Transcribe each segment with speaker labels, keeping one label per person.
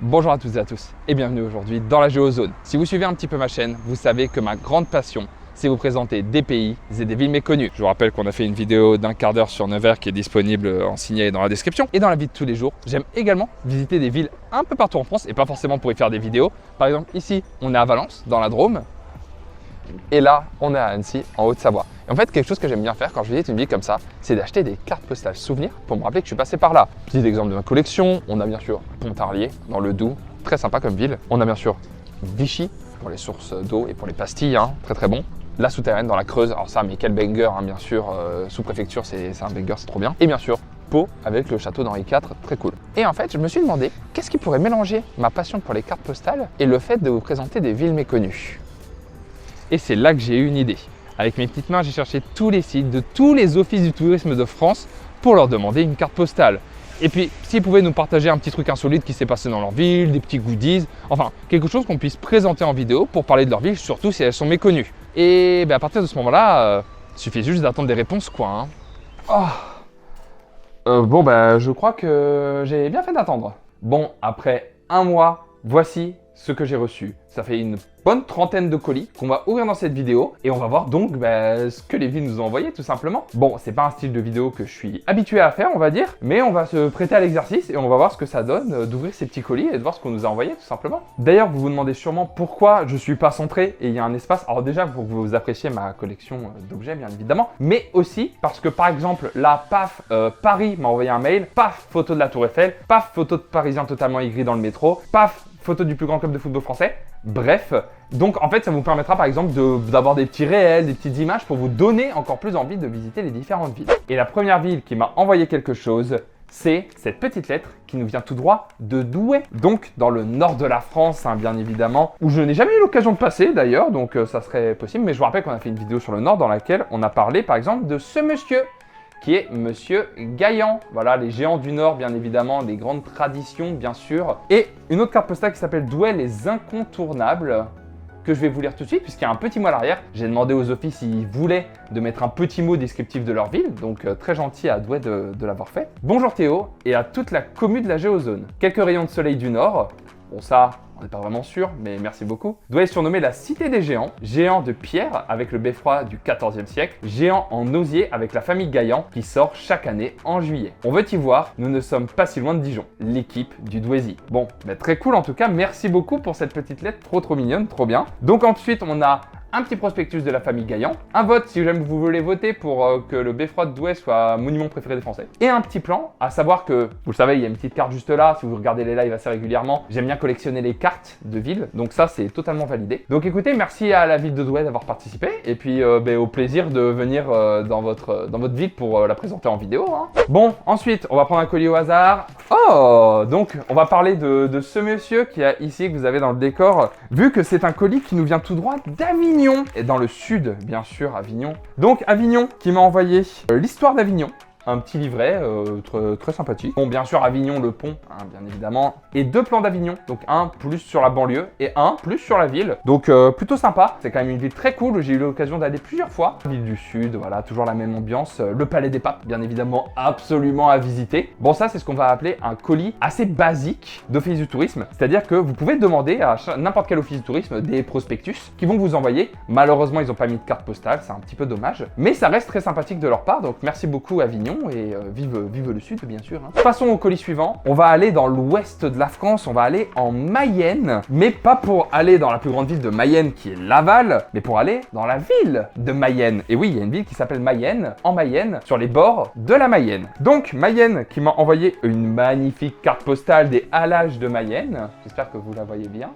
Speaker 1: Bonjour à toutes et à tous et bienvenue aujourd'hui dans la Géozone. Si vous suivez un petit peu ma chaîne, vous savez que ma grande passion, c'est vous présenter des pays et des villes méconnues. Je vous rappelle qu'on a fait une vidéo d'1 quart d'heure sur Nevers qui est disponible en signé dans la description. Et dans la vie de tous les jours, j'aime également visiter des villes un peu partout en France et pas forcément pour y faire des vidéos. Par exemple, ici, on est à Valence, dans la Drôme. Et là, on est à Annecy, en Haute-Savoie. Et en fait, quelque chose que j'aime bien faire quand je visite une ville comme ça, c'est d'acheter des cartes postales souvenirs pour me rappeler que je suis passé par là. Petit exemple de ma collection, on a bien sûr Pontarlier, dans le Doubs, très sympa comme ville. On a bien sûr Vichy, pour les sources d'eau et pour les pastilles, très très bon. La Souterraine, dans la Creuse, alors ça, mais quel banger, bien sûr, sous-préfecture, c'est un banger, c'est trop bien. Et bien sûr, Pau, avec le château d'Henri IV, très cool. Et en fait, je me suis demandé, qu'est-ce qui pourrait mélanger ma passion pour les cartes postales et le fait de vous présenter des villes méconnues? Et c'est là que j'ai eu une idée. Avec mes petites mains, j'ai cherché tous les sites de tous les offices du tourisme de France pour leur demander une carte postale. Et puis, s'ils pouvaient nous partager un petit truc insolite qui s'est passé dans leur ville, des petits goodies, enfin, quelque chose qu'on puisse présenter en vidéo pour parler de leur ville, surtout si elles sont méconnues. Et à partir de ce moment-là, il suffit juste d'attendre des réponses, quoi. Je crois que j'ai bien fait d'attendre. Bon, après un mois, voici ce que j'ai reçu. Ça fait une bonne trentaine de colis qu'on va ouvrir dans cette vidéo et on va voir donc ce que les villes nous ont envoyé tout simplement. Bon, c'est pas un style de vidéo que je suis habitué à faire, on va dire, mais on va se prêter à l'exercice et on va voir ce que ça donne d'ouvrir ces petits colis et de voir ce qu'on nous a envoyé tout simplement. D'ailleurs, vous vous demandez sûrement pourquoi je suis pas centré et il y a un espace. Alors déjà, pour que vous appréciez ma collection d'objets, bien évidemment, mais aussi parce que par exemple, là, paf, Paris m'a envoyé un mail, paf, photo de la Tour Eiffel, paf, photo de Parisiens totalement aigris dans le métro, paf, photo du plus grand club de football français. Bref, donc en fait ça vous permettra par exemple d'avoir des petits réels, des petites images pour vous donner encore plus envie de visiter les différentes villes. Et la première ville qui m'a envoyé quelque chose, c'est cette petite lettre qui nous vient tout droit de Douai. Donc dans le nord de la France, bien évidemment, où je n'ai jamais eu l'occasion de passer d'ailleurs, donc ça serait possible. Mais je vous rappelle qu'on a fait une vidéo sur le nord dans laquelle on a parlé par exemple de ce monsieur qui est Monsieur Gaillan. Voilà, les géants du Nord, bien évidemment, des grandes traditions, bien sûr. Et une autre carte postale qui s'appelle Douai, les incontournables, que je vais vous lire tout de suite, puisqu'il y a un petit mot à l'arrière. J'ai demandé aux offices s'ils voulaient de mettre un petit mot descriptif de leur ville, donc très gentil à Douai de l'avoir fait. Bonjour Théo, et à toute la commu de la Géozone. Quelques rayons de soleil du Nord. Bon ça, on n'est pas vraiment sûr, mais merci beaucoup. Douai est surnommé la cité des géants, géant de pierre avec le beffroi du XIVe siècle, géant en osier avec la famille Gaillan qui sort chaque année en juillet. On veut y voir, nous ne sommes pas si loin de Dijon, l'équipe du Douaisis. Bon, très cool en tout cas, merci beaucoup pour cette petite lettre, trop mignonne, trop bien. Donc ensuite on a un petit prospectus de la famille Gaillan, un vote si jamais vous voulez voter pour que le beffroi de Douai soit monument préféré des Français, et un petit plan, à savoir que, vous le savez, il y a une petite carte juste là, si vous regardez les lives assez régulièrement, j'aime bien collectionner les cartes de ville, donc ça c'est totalement validé. Donc écoutez, merci à la ville de Douai d'avoir participé, et puis au plaisir de venir dans votre ville pour la présenter en vidéo. Bon, ensuite, on va prendre un colis au hasard. Oh, donc on va parler de ce monsieur qui est ici, que vous avez dans le décor, vu que c'est un colis qui nous vient tout droit d'Avignon. Et dans le sud, bien sûr, Avignon. Donc Avignon qui m'a envoyé l'histoire d'Avignon. Un petit livret très sympathique. Bon, bien sûr, Avignon, le pont, bien évidemment. Et 2 plans d'Avignon. Donc un plus sur la banlieue et un plus sur la ville. Donc plutôt sympa. C'est quand même une ville très cool. J'ai eu l'occasion d'aller plusieurs fois. Ville du sud, voilà, toujours la même ambiance. Le palais des papes, bien évidemment, absolument à visiter. Bon, ça, c'est ce qu'on va appeler un colis assez basique d'office du tourisme. C'est-à-dire que vous pouvez demander à n'importe quel office du tourisme des prospectus qui vont vous envoyer. Malheureusement, ils n'ont pas mis de carte postale. C'est un petit peu dommage. Mais ça reste très sympathique de leur part. Donc merci beaucoup, Avignon. Et vive le sud, bien sûr. Passons au colis suivant. On va aller dans l'ouest de la France, on va aller en Mayenne, mais pas pour aller dans la plus grande ville de Mayenne qui est Laval, mais pour aller dans la ville de Mayenne. Et oui, il y a une ville qui s'appelle Mayenne, en Mayenne, sur les bords de la Mayenne. Donc Mayenne qui m'a envoyé une magnifique carte postale des Hallages de Mayenne. J'espère que vous la voyez bien.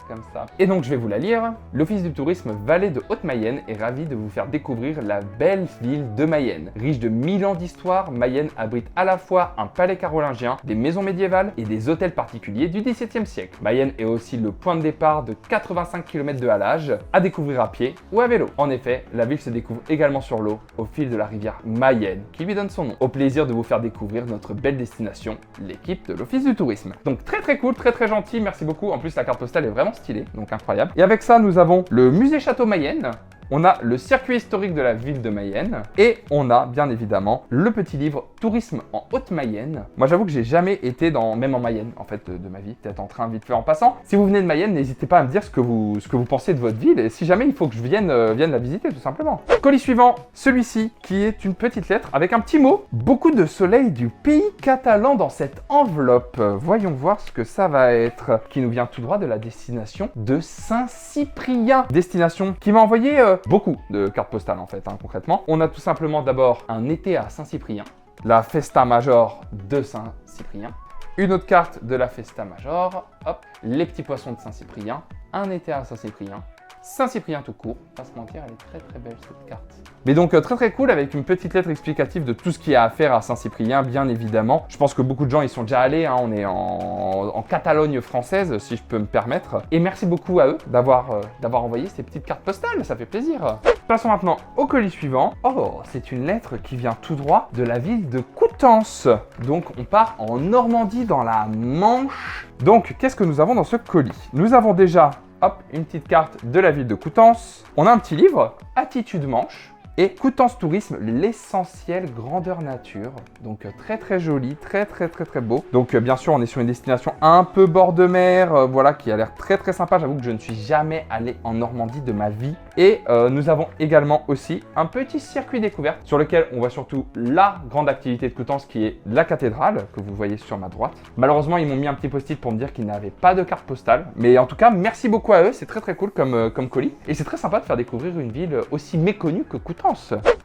Speaker 1: Comme ça. Et donc je vais vous la lire. L'Office du tourisme Vallée de Haute-Mayenne est ravi de vous faire découvrir la belle ville de Mayenne. Riche de 1000 ans d'histoire, Mayenne abrite à la fois un palais carolingien, des maisons médiévales et des hôtels particuliers du XVIIe siècle. Mayenne est aussi le point de départ de 85 km de halage à découvrir à pied ou à vélo. En effet, la ville se découvre également sur l'eau au fil de la rivière Mayenne qui lui donne son nom. Au plaisir de vous faire découvrir notre belle destination, l'équipe de l'Office du tourisme. Donc très cool, très gentil, merci beaucoup. En plus la carte postale est vraiment stylée, donc incroyable. Et avec ça, nous avons le musée Château Mayenne, On a le circuit historique de la ville de Mayenne. Et on a bien évidemment le petit livre Tourisme en Haute-Mayenne. Moi j'avoue que j'ai jamais été même en Mayenne en fait de ma vie, peut-être en train vite fait en passant. Si vous venez de Mayenne, n'hésitez pas à me dire ce que vous pensez de votre ville et si jamais il faut que je vienne la visiter tout simplement. Colis suivant, celui-ci qui est une petite lettre avec un petit mot. Beaucoup de soleil du pays catalan dans cette enveloppe. Voyons voir ce que ça va être. Qui nous vient tout droit de la destination de Saint-Cyprien. Destination qui m'a envoyé beaucoup de cartes postales en fait, concrètement. On a tout simplement d'abord un été à Saint-Cyprien. La Festa Major de Saint-Cyprien. Une autre carte de la Festa Major. Hop, les petits poissons de Saint-Cyprien. Un été à Saint-Cyprien. Saint-Cyprien tout court. Pas se mentir, elle est très belle cette carte. Mais donc très cool avec une petite lettre explicative de tout ce qu'il y a à faire à Saint-Cyprien, bien évidemment. Je pense que beaucoup de gens y sont déjà allés, on est en Catalogne française, si je peux me permettre. Et merci beaucoup à eux d'avoir envoyé ces petites cartes postales, ça fait plaisir. Passons maintenant au colis suivant. Oh, c'est une lettre qui vient tout droit de la ville de Coutances. Donc on part en Normandie dans la Manche. Donc qu'est-ce que nous avons dans ce colis? Nous avons déjà, hop, une petite carte de la ville de Coutances. On a un petit livre, Attitude Manche. Et Coutances Tourisme, l'essentiel grandeur nature. Donc très joli, très beau. Donc bien sûr, on est sur une destination un peu bord de mer, voilà, qui a l'air très sympa. J'avoue que je ne suis jamais allé en Normandie de ma vie. Et nous avons également aussi un petit circuit découverte sur lequel on voit surtout la grande activité de Coutances qui est la cathédrale, que vous voyez sur ma droite. Malheureusement, ils m'ont mis un petit post-it pour me dire qu'ils n'avaient pas de carte postale. Mais en tout cas, merci beaucoup à eux, c'est très cool comme colis. Et c'est très sympa de faire découvrir une ville aussi méconnue que Coutances.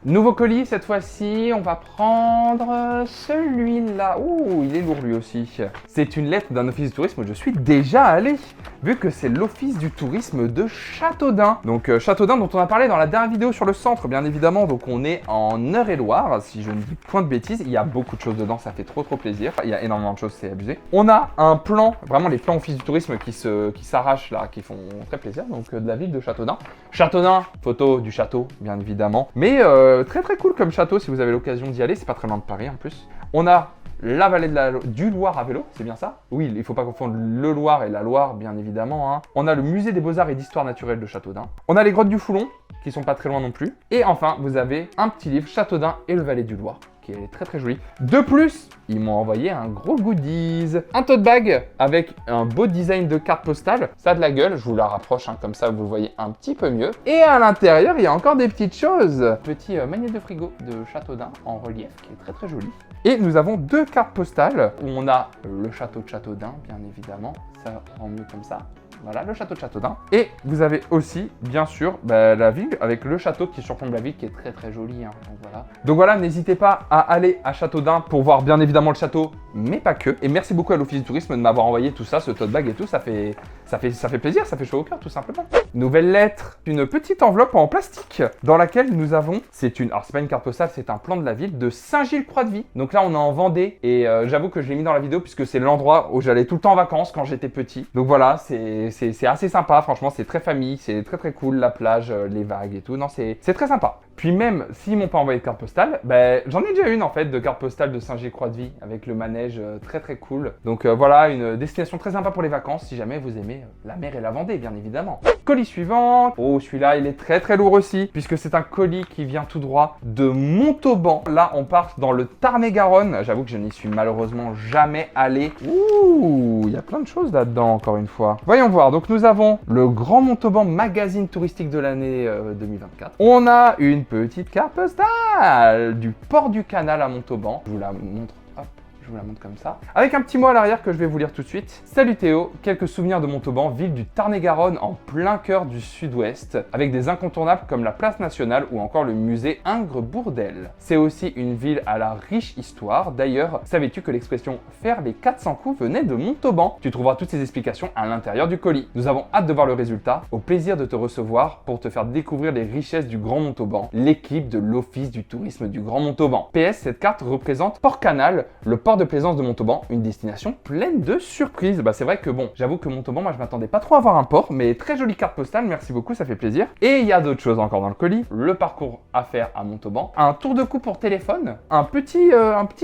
Speaker 1: Nouveau colis, cette fois-ci, on va prendre celui-là. Ouh, il est lourd lui aussi. C'est une lettre d'un office du tourisme où je suis déjà allé, vu que c'est l'office du tourisme de Châteaudun. Donc Châteaudun dont on a parlé dans la dernière vidéo sur le centre, bien évidemment. Donc on est en Eure-et-Loire, si je ne dis point de bêtises. Il y a beaucoup de choses dedans, ça fait trop plaisir. Il y a énormément de choses, c'est abusé. On a un plan, vraiment les plans office du tourisme qui s'arrachent là, qui font très plaisir. Donc de la ville de Châteaudun. Châteaudun, photo du château, bien évidemment. Mais très cool comme château si vous avez l'occasion d'y aller, c'est pas très loin de Paris en plus. On a la vallée du Loir à vélo, c'est bien ça? Oui, il ne faut pas confondre le Loir et la Loire, bien évidemment. On a le musée des beaux-arts et d'histoire naturelle de Châteaudun. On a les grottes du Foulon, qui sont pas très loin non plus. Et enfin, vous avez un petit livre, Châteaudun et le Valais du Loir, qui est très joli. De plus, ils m'ont envoyé un gros goodies. Un tote bag avec un beau design de carte postale. Ça a de la gueule, je vous la rapproche, comme ça vous le voyez un petit peu mieux. Et à l'intérieur, il y a encore des petites choses. Petit magnet de frigo de Châteaudun en relief, qui est très joli. Et nous avons deux cartes postales où on a le château de Châteaudun, bien évidemment. Ça rend mieux comme ça. Voilà, le château de Châteaudun. Et vous avez aussi, bien sûr, la ville avec le château qui surplombe la ville, qui est très joli. Donc voilà, n'hésitez pas à aller à Châteaudun pour voir bien évidemment le château, mais pas que. Et merci beaucoup à l'Office du Tourisme de m'avoir envoyé tout ça, ce tote bag et tout. Ça fait plaisir, ça fait chaud au cœur, tout simplement. Nouvelle lettre, une petite enveloppe en plastique dans laquelle nous avons, alors c'est pas une carte postale, c'est un plan de la ville de Saint-Gilles-Croix-de-Vie. Donc là, on est en Vendée et j'avoue que je l'ai mis dans la vidéo puisque c'est l'endroit où j'allais tout le temps en vacances quand j'étais petit. Donc voilà, c'est assez sympa, franchement, c'est très famille, c'est très cool, la plage, les vagues et tout. Non, c'est très sympa. Puis même s'ils m'ont pas envoyé de carte postale, j'en ai déjà une en fait de carte postale de Saint-Gilles-Croix-de-Vie avec le manège très cool. Donc voilà, une destination très sympa pour les vacances si jamais vous aimez la mer et la Vendée, bien évidemment. Colis suivant. Oh, celui-là, il est très lourd aussi puisque c'est un colis qui vient tout droit de Montauban. Là, on part dans le Tarn-et-Garonne. J'avoue que je n'y suis malheureusement jamais allé. Ouh, il y a plein de choses là-dedans, encore une fois. Voyons voir. Donc nous avons le Grand Montauban magazine touristique de l'année 2024. On a une petite carte postale du port du Canal à Montauban. Je vous la montre. Hop, je vous la montre comme ça. Avec un petit mot à l'arrière que je vais vous lire tout de suite. Salut Théo, quelques souvenirs de Montauban, ville du Tarn-et-Garonne en plein cœur du sud-ouest, avec des incontournables comme la place nationale ou encore le musée Ingres-Bourdelle. C'est aussi une ville à la riche histoire. D'ailleurs, savais-tu que l'expression faire les 400 coups venait de Montauban? Tu trouveras toutes ces explications à l'intérieur du colis. Nous avons hâte de voir le résultat. Au plaisir de te recevoir pour te faire découvrir les richesses du Grand Montauban, l'équipe de l'Office du tourisme du Grand Montauban. PS, cette carte représente Port-Canal, le port Pouvoir de plaisance de Montauban, une destination pleine de surprises. Bah c'est vrai que bon, j'avoue que Montauban, moi je m'attendais pas trop à voir un port, mais très jolie carte postale, merci beaucoup, ça fait plaisir. Et il y a d'autres choses encore dans le colis, le parcours à faire à Montauban, un tour de cou pour téléphone, un petit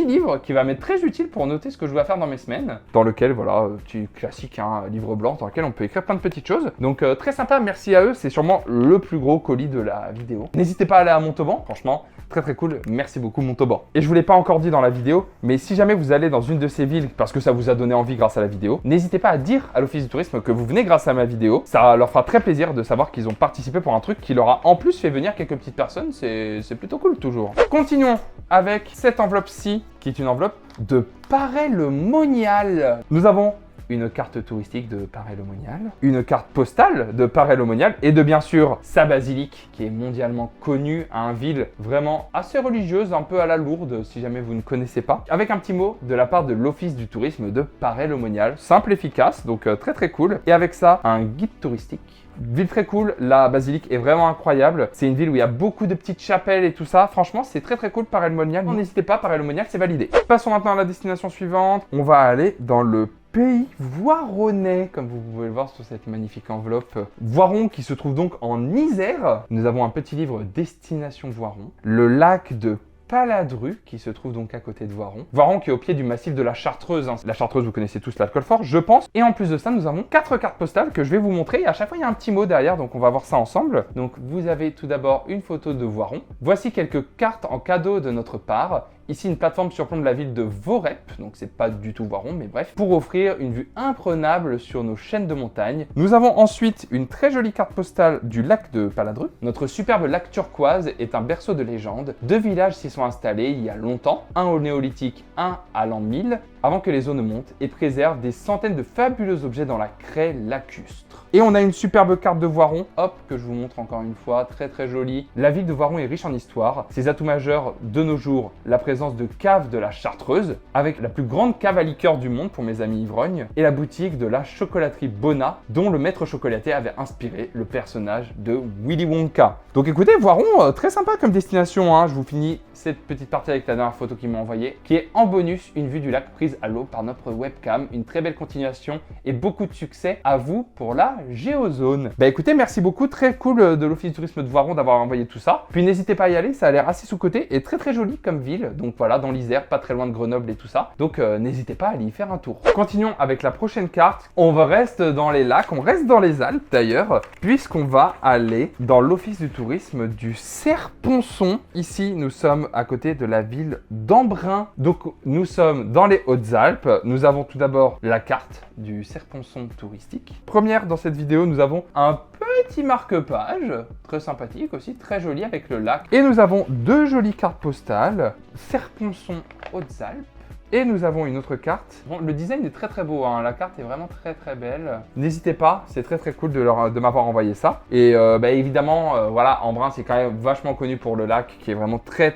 Speaker 1: livre qui va m'être très utile pour noter ce que je dois faire dans mes semaines, dans lequel, voilà, petit classique, un livre blanc dans lequel on peut écrire plein de petites choses. Donc très sympa, merci à eux, c'est sûrement le plus gros colis de la vidéo. N'hésitez pas à aller à Montauban, franchement, très très cool, merci beaucoup Montauban. Et je vous l'ai pas encore dit dans la vidéo, mais si jamais vous allez dans une de ces villes parce que ça vous a donné envie grâce à la vidéo, n'hésitez pas à dire à l'Office du tourisme que vous venez grâce à ma vidéo. Ça leur fera très plaisir de savoir qu'ils ont participé pour un truc qui leur a en plus fait venir quelques petites personnes, c'est plutôt cool toujours. Continuons avec cette enveloppe-ci, qui est une enveloppe de Paray-le-Monial. Nous avons une carte touristique de Paray-le-Monial, une carte postale de Paray-le-Monial et de bien sûr sa basilique qui est mondialement connue à une ville vraiment assez religieuse, un peu à la Lourdes si jamais vous ne connaissez pas, avec un petit mot de la part de l'Office du tourisme de Paray-le-Monial, simple, efficace, donc très très cool. Et avec ça, un guide touristique. Ville très cool, la basilique est vraiment incroyable. C'est une ville où il y a beaucoup de petites chapelles et tout ça. Franchement, c'est très très cool, Paray-le-Monial. N'hésitez pas, Paray-le-Monial, c'est validé. Passons maintenant à la destination suivante. On va aller dans le pays voironnais, comme vous pouvez le voir sur cette magnifique enveloppe. Voiron qui se trouve donc en Isère. Nous avons un petit livre Destination Voiron. Le lac de Paladru, qui se trouve donc à côté de Voiron. Voiron qui est au pied du massif de la Chartreuse. La Chartreuse, vous connaissez tous l'alcool fort, je pense. Et en plus de ça, nous avons 4 cartes postales que je vais vous montrer. Et à chaque fois, il y a un petit mot derrière, donc on va voir ça ensemble. Donc, vous avez tout d'abord une photo de Voiron. Voici quelques cartes en cadeau de notre part. Ici, une plateforme surplombe la ville de Vorep, donc c'est pas du tout Voiron, mais bref, pour offrir une vue imprenable sur nos chaînes de montagne. Nous avons ensuite une très jolie carte postale du lac de Paladru. Notre superbe lac turquoise est un berceau de légende. 2 villages s'y sont installés il y a longtemps, un au néolithique, un à l'an 1000, avant que les eaux ne montent, et préservent des centaines de fabuleux objets dans la craie lacustre. Et on a une superbe carte de Voiron, hop, que je vous montre encore une fois, très très jolie. La ville de Voiron est riche en histoire. Ses atouts majeurs de nos jours, la présence de caves de la Chartreuse, avec la plus grande cave à liqueur du monde pour mes amis ivrognes, et la boutique de la chocolaterie Bona, dont le maître chocolatier avait inspiré le personnage de Willy Wonka. Donc écoutez, Voiron, très sympa comme destination, hein. Je vous finis cette petite partie avec la dernière photo qu'ils m'ont envoyée, qui est en bonus une vue du lac prise à l'eau par notre webcam. Une très belle continuation et beaucoup de succès à vous pour la Géozone. Bah écoutez, merci beaucoup, très cool de l'Office du tourisme de Voiron d'avoir envoyé tout ça. Puis n'hésitez pas à y aller, ça a l'air assez sous-coté et très très joli comme ville. Donc voilà, dans l'Isère, pas très loin de Grenoble et tout ça. Donc n'hésitez pas à aller y faire un tour. Continuons avec la prochaine carte. On reste dans les lacs, on reste dans les Alpes d'ailleurs, puisqu'on va aller dans l'Office du tourisme du Serponçon. Ici, nous sommes à côté de la ville d'Embrun. Donc nous sommes dans les Hautes-Alpes. Nous avons tout d'abord la carte du Serponçon touristique. Première dans cette vidéo, nous avons un petit marque-page, très sympathique aussi, très joli avec le lac. Et nous avons 2 jolies cartes postales, Serponçon Hautes-Alpes. Et nous avons une autre carte. Bon, le design est très très beau, hein. La carte est vraiment très très belle. N'hésitez pas, c'est très très cool de m'avoir envoyé ça. Et bah, évidemment, voilà, Embrun c'est quand même vachement connu pour le lac qui est vraiment très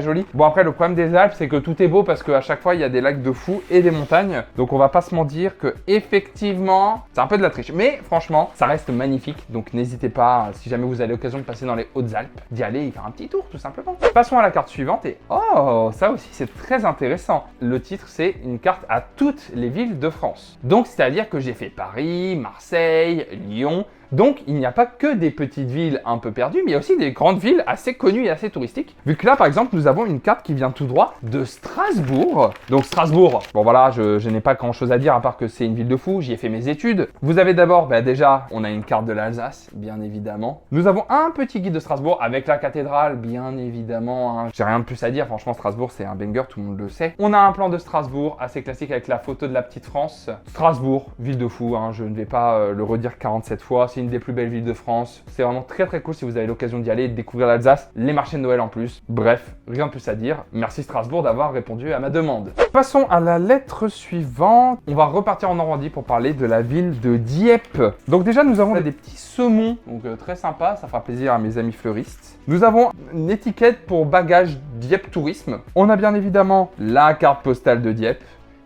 Speaker 1: joli. Bon après le problème des Alpes c'est que tout est beau parce qu'à chaque fois il y a des lacs de fou et des montagnes. Donc on va pas se mentir que effectivement c'est un peu de la triche. Mais franchement ça reste magnifique. Donc n'hésitez pas, si jamais vous avez l'occasion de passer dans les Hautes-Alpes, d'y aller et faire un petit tour tout simplement. Passons à la carte suivante et oh ça aussi c'est très intéressant. Le titre, c'est une carte à toutes les villes de France. Donc, c'est-à-dire que j'ai fait Paris, Marseille, Lyon. Donc, il n'y a pas que des petites villes un peu perdues, mais il y a aussi des grandes villes assez connues et assez touristiques. Vu que là, par exemple, nous avons une carte qui vient tout droit de Strasbourg. Donc, Strasbourg, bon voilà, je n'ai pas grand-chose à dire à part que c'est une ville de fou, j'y ai fait mes études. Vous avez d'abord, bah, déjà, on a une carte de l'Alsace, bien évidemment. Nous avons un petit guide de Strasbourg avec la cathédrale, bien évidemment. Hein. J'ai rien de plus à dire, franchement, Strasbourg, c'est un banger, tout le monde le sait. On a un plan de Strasbourg, assez classique avec la photo de la petite France. Strasbourg, ville de fou, hein, je ne vais pas le redire 47 fois, c'est une des plus belles villes de France. C'est vraiment très très cool si vous avez l'occasion d'y aller et de découvrir l'Alsace, les marchés de Noël en plus. Bref, rien de plus à dire. Merci Strasbourg d'avoir répondu à ma demande. Passons à la lettre suivante. On va repartir en Normandie pour parler de la ville de Dieppe. Donc déjà, nous avons des petits saumons, donc très sympa, ça fera plaisir à mes amis fleuristes. Nous avons une étiquette pour bagages Dieppe Tourisme. On a bien évidemment la carte postale de Dieppe,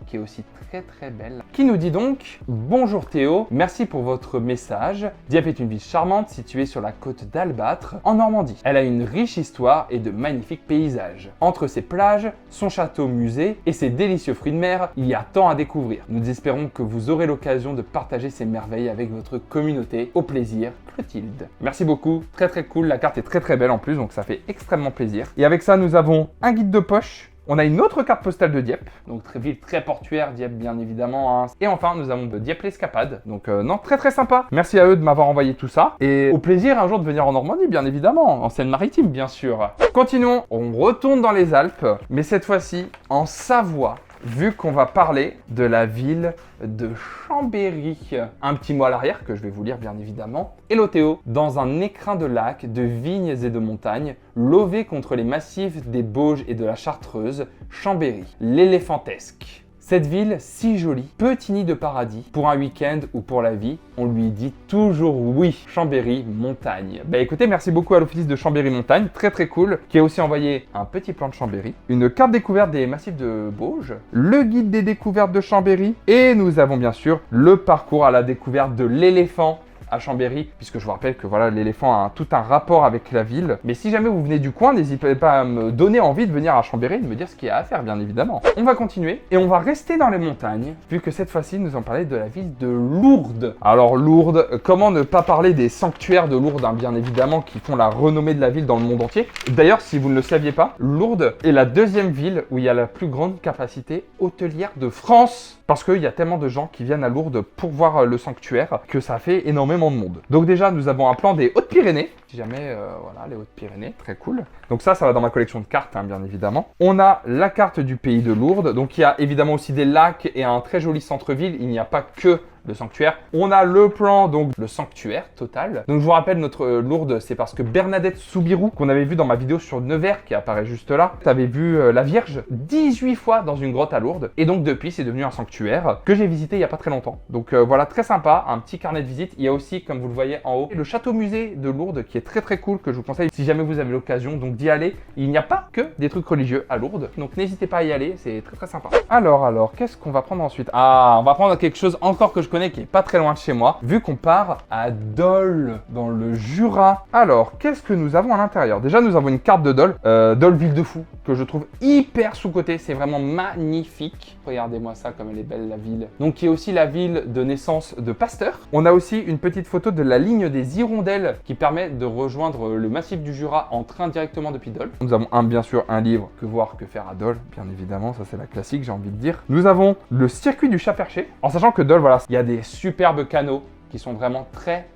Speaker 1: qui est aussi très belle, qui nous dit donc: bonjour Théo, merci pour votre message. Dieppe est une ville charmante située sur la côte d'Albâtre, en Normandie. Elle a une riche histoire et de magnifiques paysages. Entre ses plages, son château musée et ses délicieux fruits de mer, il y a tant à découvrir. Nous espérons que vous aurez l'occasion de partager ces merveilles avec votre communauté. Au plaisir, Clotilde. Merci beaucoup, très cool, la carte est très belle en plus, donc ça fait extrêmement plaisir. Et avec ça, nous avons un guide de poche. On a une autre carte postale de Dieppe, donc ville très portuaire, Dieppe bien évidemment. Hein. Et enfin, nous avons Dieppe l'escapade, donc non, très sympa. Merci à eux de m'avoir envoyé tout ça. Et au plaisir un jour de venir en Normandie, bien évidemment, en Seine-Maritime, bien sûr. Continuons, on retourne dans les Alpes, mais cette fois-ci en Savoie, vu qu'on va parler de la ville de Chambéry. Un petit mot à l'arrière que je vais vous lire bien évidemment. Hello Théo, dans un écrin de lacs, de vignes et de montagnes, lové contre les massifs des Bauges et de la Chartreuse, Chambéry, l'éléphantesque. Cette ville si jolie, petit nid de paradis, pour un week-end ou pour la vie, on lui dit toujours oui. Chambéry Montagne. Bah écoutez, merci beaucoup à l'office de Chambéry Montagne, très cool, qui a aussi envoyé un petit plan de Chambéry, une carte découverte des massifs de Bauges, le guide des découvertes de Chambéry, et nous avons bien sûr le parcours à la découverte de l'éléphant à Chambéry, puisque je vous rappelle que voilà, l'éléphant a tout un rapport avec la ville. Mais si jamais vous venez du coin, n'hésitez pas à me donner envie de venir à Chambéry et de me dire ce qu'il y a à faire, bien évidemment. On va continuer et on va rester dans les montagnes, vu que cette fois-ci, nous allons parler de la ville de Lourdes. Alors Lourdes, comment ne pas parler des sanctuaires de Lourdes, hein, bien évidemment, qui font la renommée de la ville dans le monde entier. D'ailleurs, si vous ne le saviez pas, Lourdes est la deuxième ville où il y a la plus grande capacité hôtelière de France. Parce qu'il y a tellement de gens qui viennent à Lourdes pour voir le sanctuaire que ça fait énormément de monde. Donc déjà, nous avons un plan des Hautes-Pyrénées. Si jamais, voilà, les Hautes-Pyrénées, très cool. Donc ça va dans ma collection de cartes, hein, bien évidemment. On a la carte du pays de Lourdes. Donc il y a évidemment aussi des lacs et un très joli centre-ville. Il n'y a pas que le sanctuaire. On a le plan, donc le sanctuaire total. Donc je vous rappelle, notre Lourdes, c'est parce que Bernadette Soubirous, qu'on avait vu dans ma vidéo sur Nevers, qui apparaît juste là, tu avais vu la Vierge 18 fois dans une grotte à Lourdes. Et donc depuis, c'est devenu un sanctuaire que j'ai visité il n'y a pas très longtemps. Donc voilà, très sympa, un petit carnet de visite. Il y a aussi, comme vous le voyez en haut, le château musée de Lourdes, qui est très cool, que je vous conseille si jamais vous avez l'occasion donc d'y aller. Il n'y a pas que des trucs religieux à Lourdes, donc n'hésitez pas à y aller, c'est très sympa. Alors, qu'est-ce qu'on va prendre ensuite? Ah, on va prendre quelque chose encore que je connais, qui est pas très loin de chez moi, vu qu'on part à Dole, dans le Jura. Alors, qu'est-ce que nous avons à l'intérieur? Déjà, nous avons une carte de Dole, Dole Ville de Fou, que je trouve hyper sous-cotée, c'est vraiment magnifique. Regardez-moi ça, comme elle est belle la ville. Donc, qui est aussi la ville de naissance de Pasteur. On a aussi une petite photo de la ligne des Hirondelles, qui permet de rejoindre le massif du Jura en train directement depuis Dole. Nous avons bien sûr un livre, Que voir, que faire à Dole, bien évidemment, ça c'est la classique, j'ai envie de dire. Nous avons le circuit du chat-perché, en sachant que Dole, voilà, il y a des superbes canaux qui sont vraiment très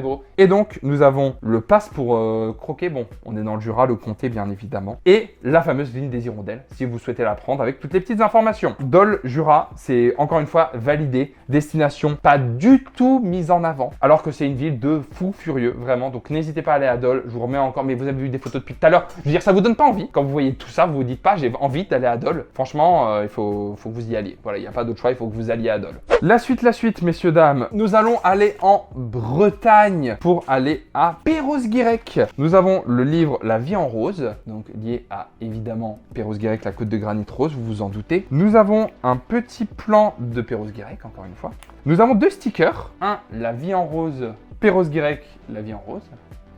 Speaker 1: beaux. Et donc, nous avons le pass pour croquer. Bon, on est dans le Jura, le comté, bien évidemment. Et la fameuse ligne des Hirondelles, si vous souhaitez la prendre, avec toutes les petites informations. Dole, Jura, c'est encore une fois validé. Destination pas du tout mise en avant, alors que c'est une ville de fous furieux, vraiment. Donc, n'hésitez pas à aller à Dole. Je vous remets encore, mais vous avez vu des photos depuis tout à l'heure. Je veux dire, ça vous donne pas envie. Quand vous voyez tout ça, vous vous dites pas, j'ai envie d'aller à Dole. Franchement, il faut que vous y alliez. Voilà, il n'y a pas d'autre choix, il faut que vous alliez à Dole. La suite, messieurs, dames. Nous allons aller en Bretagne pour aller à Perros-Guirec. Nous avons le livre La vie en rose, donc lié à évidemment Perros-Guirec, la côte de granit rose, vous vous en doutez. Nous avons un petit plan de Perros-Guirec, encore une fois. Nous avons deux stickers. Un, La vie en rose, Perros-Guirec, La vie en rose.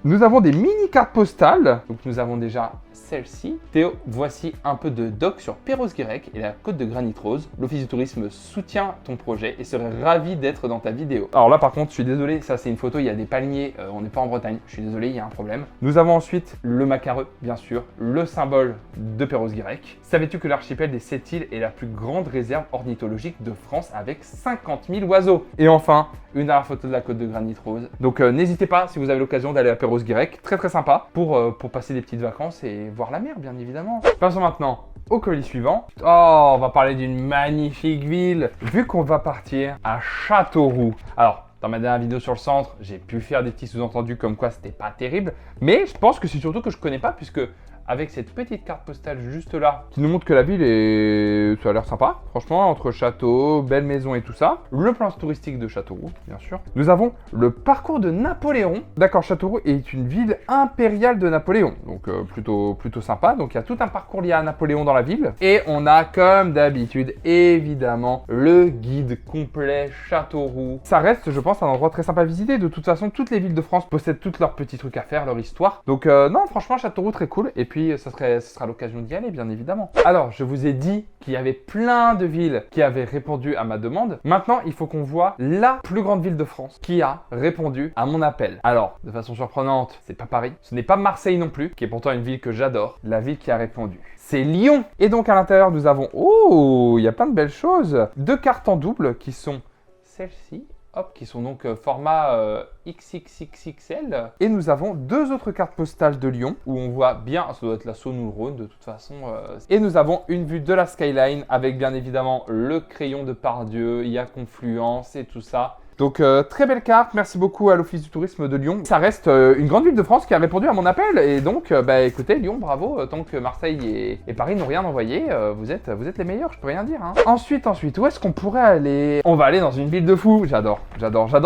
Speaker 1: Nous avons des mini cartes postales. Donc nous avons déjà celle-ci. Théo, voici un peu de doc sur Perros-Guirec et la côte de granit rose. L'Office du tourisme soutient ton projet et serait ravi d'être dans ta vidéo. Alors là par contre, je suis désolé, ça c'est une photo, il y a des palmiers, on n'est pas en Bretagne. Je suis désolé, il y a un problème. Nous avons ensuite le macareux, bien sûr, le symbole de Perros-Guirec. Savais-tu que l'archipel des 7 îles est la plus grande réserve ornithologique de France avec 50 000 oiseaux? Et enfin, une dernière photo de la côte de granit rose. Donc n'hésitez pas, si vous avez l'occasion d'aller à Perros-Guirec, très sympa pour passer des petites vacances et voir la mer, bien évidemment. Passons maintenant au colis suivant. Oh, on va parler d'une magnifique ville, vu qu'on va partir à Châteauroux. Alors, dans ma dernière vidéo sur le centre, j'ai pu faire des petits sous-entendus comme quoi c'était pas terrible, mais je pense que c'est surtout que je connais pas, puisque avec cette petite carte postale juste là qui nous montre que la ville est... ça a l'air sympa, franchement, entre château, belle maison et tout ça. Le plan touristique de Châteauroux, bien sûr. Nous avons le parcours de Napoléon. D'accord, Châteauroux est une ville impériale de Napoléon, donc plutôt sympa. Donc il y a tout un parcours lié à Napoléon dans la ville. Et on a comme d'habitude, évidemment, le guide complet Châteauroux. Ça reste, je pense, un endroit très sympa à visiter. De toute façon, toutes les villes de France possèdent tous leurs petits trucs à faire, leur histoire. Donc non, franchement, Châteauroux très cool. Et puis ce sera l'occasion d'y aller, bien évidemment. Alors, je vous ai dit qu'il y avait plein de villes qui avaient répondu à ma demande. Maintenant, il faut qu'on voit la plus grande ville de France qui a répondu à mon appel. Alors, de façon surprenante, c'est pas Paris, ce n'est pas Marseille non plus, qui est pourtant une ville que j'adore. La ville qui a répondu, c'est Lyon. Et donc à l'intérieur, nous avons, oh, il y a plein de belles choses. 2 cartes en double qui sont celles-ci. Hop, qui sont donc format XXXXL. Et nous avons 2 autres cartes postales de Lyon où on voit bien, ça doit être la Saône ou le Rhône de toute façon. Et nous avons une vue de la skyline avec bien évidemment le crayon de Pardieu, il y a Confluence et tout ça. Donc très belle carte, merci beaucoup à l'Office du tourisme de Lyon. Ça reste une grande ville de France qui a répondu à mon appel et donc bah écoutez Lyon, bravo, tant que Marseille et Paris n'ont rien envoyé, vous êtes les meilleurs, je peux rien dire. Hein. Ensuite, où est-ce qu'on pourrait aller? On va aller dans une ville de fous, j'adore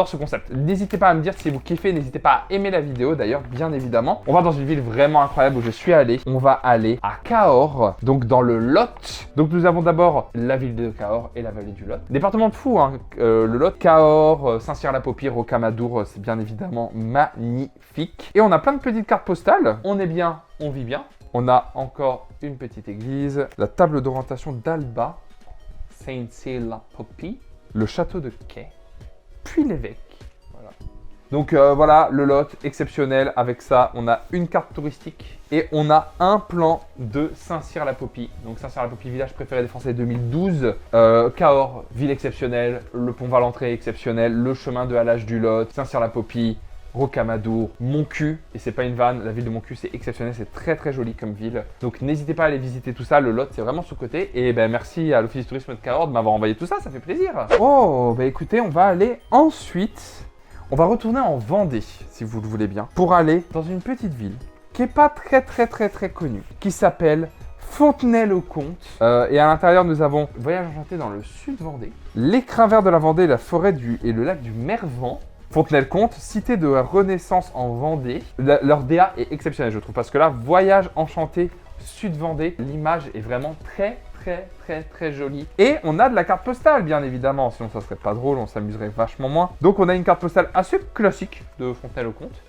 Speaker 1: ce concept. N'hésitez pas à me dire si vous kiffez, n'hésitez pas à aimer la vidéo d'ailleurs, bien évidemment. On va dans une ville vraiment incroyable où je suis allé, on va aller à Cahors, donc dans le Lot. Donc nous avons d'abord la ville de Cahors et la vallée du Lot. Département de fou, hein, le Lot, Cahors, Saint-Cyr-la-Popie, Rocamadour, c'est bien évidemment magnifique. Et on a plein de petites cartes postales. On est bien, on vit bien. On a encore une petite église, la table d'orientation d'Alba, Saint-Cyr-la-Popie, le château de Quai, puis l'évêque. Voilà. Donc voilà, le Lot exceptionnel. Avec ça, on a une carte touristique et on a un plan de Saint-Cyr-la-Popie. Donc Saint-Cyr-la-Popie, village préféré des Français 2012. Cahors, ville exceptionnelle. Le pont Valentré exceptionnel. Le chemin de halage du Lot. Saint-Cyr-la-Popie. Rocamadour, Montcuq, et c'est pas une vanne, la ville de Montcuq c'est exceptionnel, c'est très très joli comme ville. Donc n'hésitez pas à aller visiter tout ça, le Lot c'est vraiment sous-côté. Et ben merci à l'Office du tourisme de Cahors de m'avoir envoyé tout ça, ça fait plaisir. Oh, bah écoutez, on va aller ensuite, on va retourner en Vendée, si vous le voulez bien, pour aller dans une petite ville qui est pas très connue, qui s'appelle Fontenay-le-Comte. Et à l'intérieur, nous avons Voyage enchanté dans le sud Vendée, l'écrin vert de la Vendée, la forêt et le lac du Mervan. Fontenay-le-Comte, cité de la Renaissance en Vendée. Leur DA est exceptionnel, je trouve, parce que là, Voyage enchanté sud Vendée, l'image est vraiment très jolie. Et on a de la carte postale, bien évidemment, sinon ça serait pas drôle, on s'amuserait vachement moins. Donc on a une carte postale assez classique de Fontenay-le-Comte.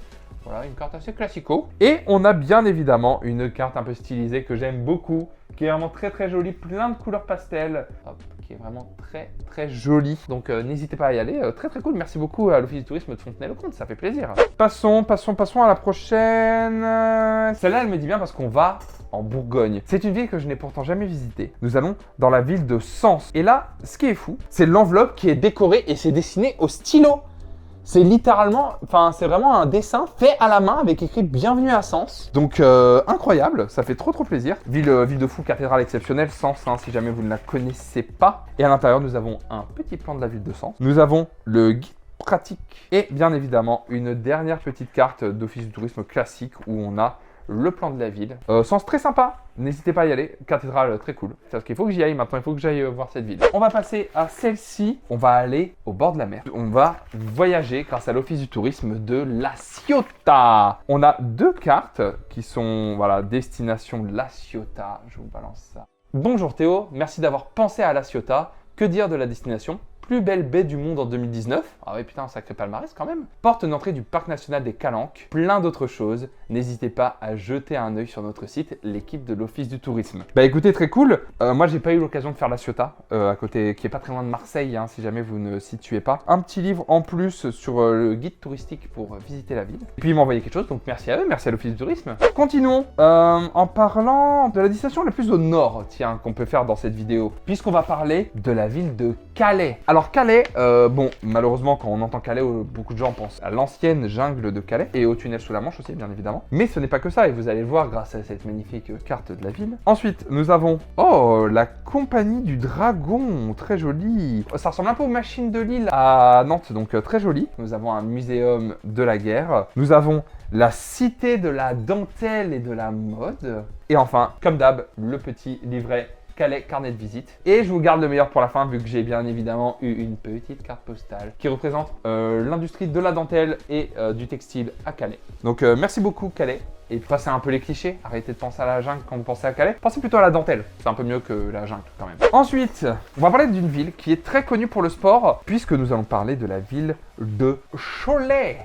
Speaker 1: Voilà, une carte assez classico. Et on a bien évidemment une carte un peu stylisée que j'aime beaucoup, qui est vraiment très jolie, plein de couleurs pastel. Hop, qui est vraiment très jolie. Donc n'hésitez pas à y aller, très cool. Merci beaucoup à l'Office du tourisme de Fontenay-le-Comte, ça fait plaisir. Passons à la prochaine. Celle-là, elle me dit bien parce qu'on va en Bourgogne. C'est une ville que je n'ai pourtant jamais visitée. Nous allons dans la ville de Sens. Et là, ce qui est fou, c'est l'enveloppe qui est décorée et c'est dessiné au stylo. C'est littéralement, enfin c'est vraiment un dessin fait à la main avec écrit Bienvenue à Sens. Donc incroyable, ça fait trop plaisir. Ville de fou, cathédrale exceptionnelle, Sens, hein, si jamais vous ne la connaissez pas. Et à l'intérieur, nous avons un petit plan de la ville de Sens. Nous avons le guide pratique et bien évidemment une dernière petite carte d'Office du tourisme classique où on a le plan de la ville. Sens très sympa, n'hésitez pas à y aller, cathédrale très cool. Parce qu'il faut que j'y aille maintenant, il faut que j'aille voir cette ville. On va passer à celle-ci, on va aller au bord de la mer. On va voyager grâce à l'Office du tourisme de La Ciotat. On a 2 cartes qui sont, voilà, destination La Ciotat, je vous balance ça. Bonjour Théo, merci d'avoir pensé à La Ciotat. Que dire de la destination ? Plus belle baie du monde en 2019. Ah ouais, putain, un sacré palmarès quand même. Porte d'entrée du Parc National des Calanques. Plein d'autres choses. N'hésitez pas à jeter un œil sur notre site, l'équipe de l'Office du tourisme. Bah écoutez, très cool. Moi, j'ai pas eu l'occasion de faire La Ciotat, à côté, qui est pas très loin de Marseille, hein, si jamais vous ne situez pas. Un petit livre en plus sur le guide touristique pour visiter la ville. Et puis ils m'ont envoyé quelque chose, donc merci à eux, merci à l'Office du tourisme. Continuons en parlant de la destination la plus au nord, tiens, qu'on peut faire dans cette vidéo, puisqu'on va parler de la ville de Calais. Alors Calais, bon, malheureusement quand on entend Calais, beaucoup de gens pensent à l'ancienne jungle de Calais et au tunnel sous la Manche aussi, bien évidemment. Mais ce n'est pas que ça, et vous allez le voir grâce à cette magnifique carte de la ville. Ensuite, nous avons, oh, la compagnie du dragon, très jolie. Ça ressemble un peu aux machines de Lille à Nantes, donc très joli. Nous avons un muséum de la guerre. Nous avons la cité de la dentelle et de la mode. Et enfin, comme d'hab, le petit livret Calais, carnet de visite. Et je vous garde le meilleur pour la fin, vu que j'ai bien évidemment eu une petite carte postale qui représente l'industrie de la dentelle et du textile à Calais. Donc merci beaucoup Calais. Et passez un peu les clichés, arrêtez de penser à la jungle quand vous pensez à Calais. Pensez plutôt à la dentelle, c'est un peu mieux que la jungle quand même. Ensuite, on va parler d'une ville qui est très connue pour le sport, puisque nous allons parler de la ville de Cholet.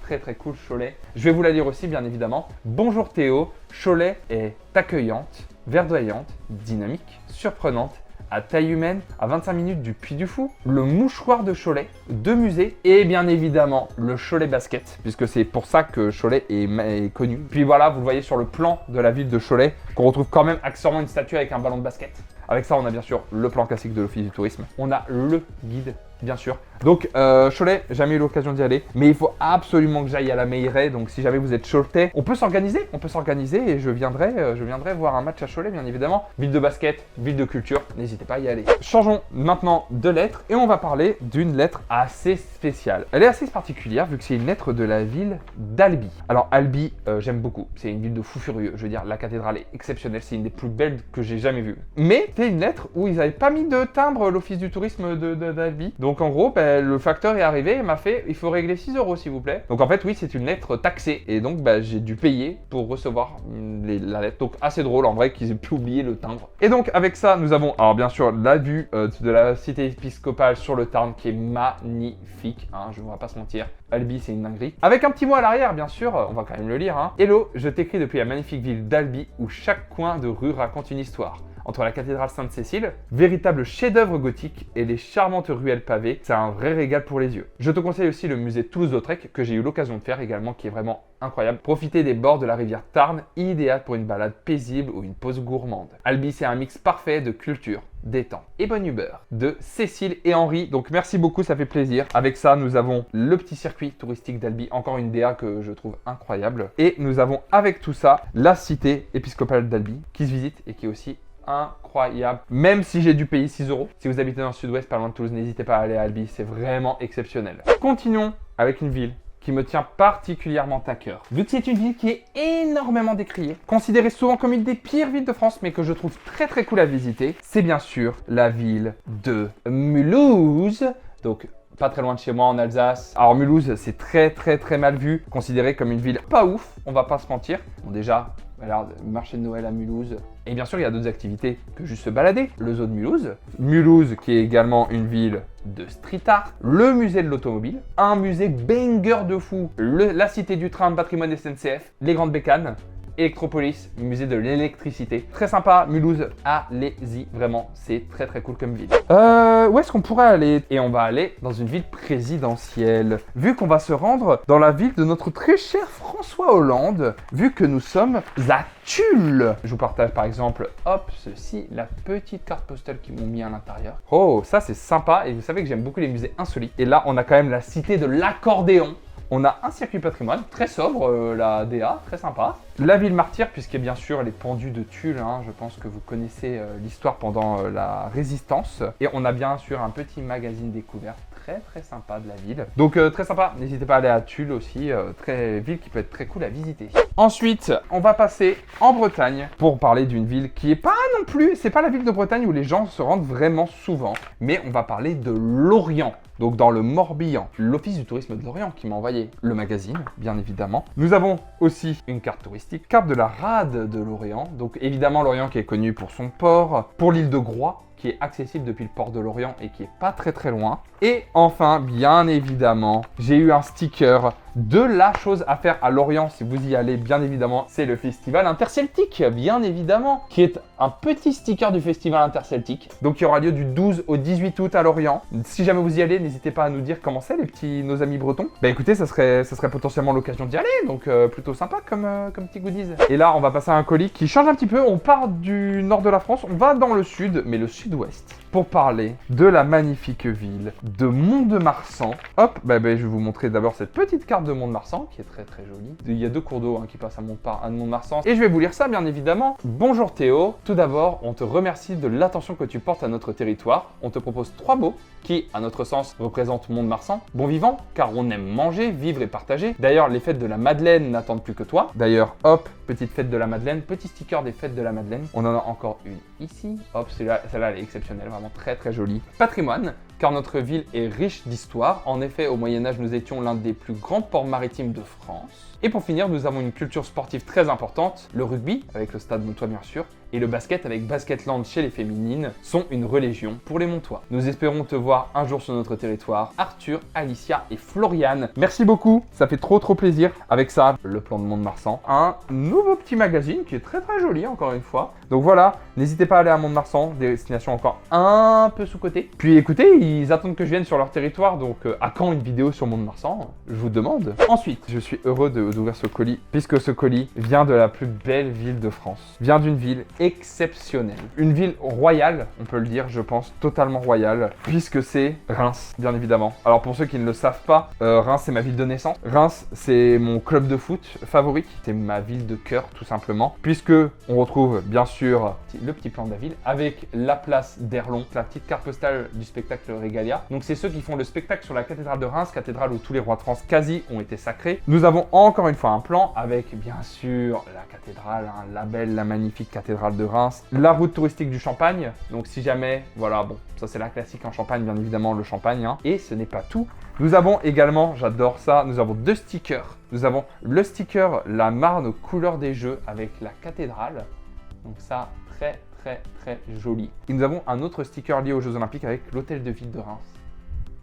Speaker 1: Très très cool Cholet. Je vais vous la lire aussi bien évidemment. Bonjour Théo, Cholet est accueillante, verdoyante, dynamique, surprenante, à taille humaine, à 25 minutes du Puy du Fou, le mouchoir de Cholet, 2 musées et bien évidemment le Cholet Basket, puisque c'est pour ça que Cholet est connu. Puis voilà, vous le voyez sur le plan de la ville de Cholet, qu'on retrouve quand même accessoirement une statue avec un ballon de basket. Avec ça, on a bien sûr le plan classique de l'Office du tourisme. On a le guide, bien sûr. Donc, Cholet, jamais eu l'occasion d'y aller. Mais il faut absolument que j'aille à la Meilleray. Donc, si jamais vous êtes choletais, on peut s'organiser. Et je viendrai voir un match à Cholet, bien évidemment. Ville de basket, ville de culture. N'hésitez pas à y aller. Changeons maintenant de lettre. Et on va parler d'une lettre assez spéciale. Elle est assez particulière, vu que c'est une lettre de la ville d'Albi. Alors, Albi, j'aime beaucoup. C'est une ville de fou furieux. Je veux dire, la cathédrale est exceptionnelle. C'est une des plus belles que j'ai jamais vues. Mais c'est une lettre où ils n'avaient pas mis de timbre l'office du tourisme d'Albi. Donc en gros, le facteur est arrivé et m'a fait il faut régler 6 € s'il vous plaît. Donc en fait oui, c'est une lettre taxée et donc j'ai dû payer pour recevoir la lettre. Donc assez drôle en vrai qu'ils aient pu oublier le timbre. Et donc avec ça, nous avons alors bien sûr la vue de la cité épiscopale sur le Tarn qui est magnifique, hein, je ne vais pas se mentir. Albi, c'est une dinguerie. Avec un petit mot à l'arrière, bien sûr, on va quand même le lire. Hein. Hello, je t'écris depuis la magnifique ville d'Albi où chaque coin de rue raconte une histoire. Entre la cathédrale Sainte-Cécile, véritable chef-d'œuvre gothique, et les charmantes ruelles pavées, c'est un vrai régal pour les yeux. Je te conseille aussi le musée Toulouse-Lautrec, que j'ai eu l'occasion de faire également, qui est vraiment incroyable. Profitez des bords de la rivière Tarn, idéal pour une balade paisible ou une pause gourmande. Albi, c'est un mix parfait de culture, détente et bonne humeur. De Cécile et Henri, donc merci beaucoup, ça fait plaisir. Avec ça, nous avons le petit circuit touristique d'Albi, encore une DA que je trouve incroyable. Et nous avons avec tout ça, la cité épiscopale d'Albi, qui se visite et qui est aussi incroyable. Même si j'ai dû payer 6 €. Si vous habitez dans le sud-ouest, pas loin de Toulouse, n'hésitez pas à aller à Albi, c'est vraiment exceptionnel. Continuons avec une ville qui me tient particulièrement à cœur. Vu que c'est une ville qui est énormément décriée, considérée souvent comme une des pires villes de France, mais que je trouve très très cool à visiter, c'est bien sûr la ville de Mulhouse. Donc pas très loin de chez moi en Alsace. Alors Mulhouse, c'est très très très mal vu, considéré comme une ville pas ouf, on va pas se mentir. Bon déjà, alors, marché de Noël à Mulhouse. Et bien sûr, il y a d'autres activités que juste se balader. Le zoo de Mulhouse. Mulhouse, qui est également une ville de street art. Le musée de l'automobile. Un musée banger de fou. La cité du train, patrimoine SNCF. Les Grandes Bécanes. Electropolis, musée de l'électricité. Très sympa, Mulhouse, allez-y, vraiment, c'est très très cool comme ville. Où est-ce qu'on pourrait aller? Et on va aller dans une ville présidentielle. Vu qu'on va se rendre dans la ville de notre très cher François Hollande, vu que nous sommes à Tulle. Je vous partage par exemple, hop, ceci, la petite carte postale qu'ils m'ont mis à l'intérieur. Oh, ça c'est sympa, et vous savez que j'aime beaucoup les musées insolites. Et là, on a quand même la cité de l'accordéon. On a un circuit patrimoine, très sobre, la DA, très sympa. La ville martyre, puisque bien sûr les pendus de Tulle, hein, je pense que vous connaissez l'histoire pendant la Résistance. Et on a bien sûr un petit magazine découverte très très sympa de la ville. Donc très sympa, n'hésitez pas à aller à Tulle aussi, très ville qui peut être très cool à visiter. Ensuite, on va passer en Bretagne pour parler d'une ville qui est pas non plus, c'est pas la ville de Bretagne où les gens se rendent vraiment souvent, mais on va parler de Lorient. Donc dans le Morbihan, l'Office du tourisme de Lorient qui m'a envoyé le magazine, bien évidemment. Nous avons aussi une carte touristique, carte de la rade de Lorient. Donc évidemment Lorient qui est connu pour son port, pour l'île de Groix, qui est accessible depuis le port de Lorient et qui est pas très très loin. Et enfin, bien évidemment, j'ai eu un sticker de la chose à faire à Lorient si vous y allez, bien évidemment, c'est le festival interceltique, bien évidemment, qui est un petit sticker du festival interceltique. Donc il aura lieu du 12 au 18 août à Lorient. Si jamais vous y allez, n'hésitez pas à nous dire comment c'est nos amis bretons. Bah écoutez, ça serait potentiellement l'occasion d'y aller, donc plutôt sympa comme petit goodies. Et là, on va passer à un colis qui change un petit peu. On part du nord de la France, on va dans le sud, mais le sud-ouest. pour parler de la magnifique ville de Mont-de-Marsan. Hop, je vais vous montrer d'abord cette petite carte de Mont-de-Marsan qui est très très jolie. Il y a 2 cours d'eau qui passent à Mont-de-Marsan et je vais vous lire ça bien évidemment. Bonjour Théo, tout d'abord on te remercie de l'attention que tu portes à notre territoire. On te propose 3 mots qui, à notre sens, représentent Mont-de-Marsan. Bon vivant, car on aime manger, vivre et partager. D'ailleurs, les fêtes de la Madeleine n'attendent plus que toi. D'ailleurs, hop, petite fête de la Madeleine, petit sticker des fêtes de la Madeleine. On en a encore une ici. Hop, celle-là elle est exceptionnelle, vraiment très très jolie. Patrimoine, car notre ville est riche d'histoire. En effet, au Moyen-Âge, nous étions l'un des plus grands ports maritimes de France. Et pour finir, nous avons une culture sportive très importante. Le rugby, avec le stade Montois bien sûr, et le basket avec Basketland chez les féminines sont une religion pour les Montois. Nous espérons te voir un jour sur notre territoire. Arthur, Alicia et Floriane. Merci beaucoup, ça fait trop plaisir. Avec ça, le plan de Mont-de-Marsan. Un nouveau petit magazine qui est très très joli encore une fois. Donc voilà, n'hésitez pas à aller à Mont-de-Marsan, destination encore un peu sous-cotée. Puis écoutez, ils attendent que je vienne sur leur territoire, donc à quand une vidéo sur Mont-de-Marsan? Je vous demande. Ensuite, je suis heureux d'ouvrir ce colis, puisque ce colis vient de la plus belle ville de France. Vient d'une ville exceptionnelle. Une ville royale, on peut le dire, je pense, totalement royale, puisque c'est Reims, bien évidemment. Alors pour ceux qui ne le savent pas, Reims c'est ma ville de naissance. Reims c'est mon club de foot favori. C'est ma ville de cœur, tout simplement, puisque on retrouve bien sûr le petit plan de la ville, avec la place d'Erlon, la petite carte postale du spectacle Régalia. Donc c'est ceux qui font le spectacle sur la cathédrale de Reims, cathédrale où tous les rois de France quasi ont été sacrés. Nous avons encore une fois un plan avec bien sûr la cathédrale, la belle, la magnifique cathédrale de Reims, la route touristique du Champagne. Donc si jamais, voilà, bon, ça c'est la classique en Champagne, bien évidemment, le Champagne. Et ce n'est pas tout. Nous avons également, j'adore ça, nous avons 2 stickers. Nous avons le sticker La Marne aux couleurs des jeux avec la cathédrale. Donc ça, très joli. Et nous avons un autre sticker lié aux Jeux Olympiques avec l'hôtel de ville de Reims.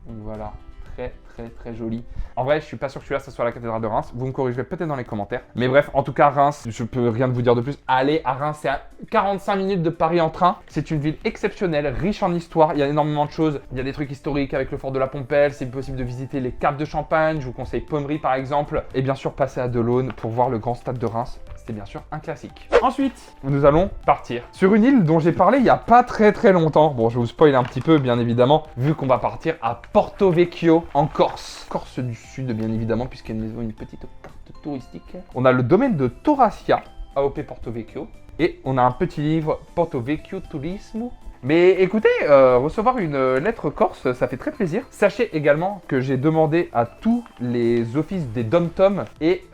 Speaker 1: Donc voilà, très joli. En vrai, je suis pas sûr que celui-là, ça soit la cathédrale de Reims. Vous me corrigerez peut-être dans les commentaires. Mais bref, en tout cas, Reims, je peux rien vous dire de plus. Allez à Reims, c'est à 45 minutes de Paris en train. C'est une ville exceptionnelle, riche en histoire. Il y a énormément de choses. Il y a des trucs historiques avec le fort de la Pompelle. C'est possible de visiter les caves de Champagne. Je vous conseille Pommery par exemple. Et bien sûr, passer à Delaune pour voir le grand stade de Reims. C'est bien sûr un classique. Ensuite, nous allons partir sur une île dont j'ai parlé il n'y a pas très longtemps. Bon, je vais vous spoiler un petit peu, bien évidemment, vu qu'on va partir à Porto Vecchio, en Corse. Corse du Sud, bien évidemment, puisqu'il y a une petite carte touristique. On a le domaine de Torracia, AOP Porto Vecchio. Et on a un petit livre, Porto Vecchio Turismo. Mais écoutez, recevoir une lettre corse, ça fait très plaisir. Sachez également que j'ai demandé à tous les offices des DOM-TOM et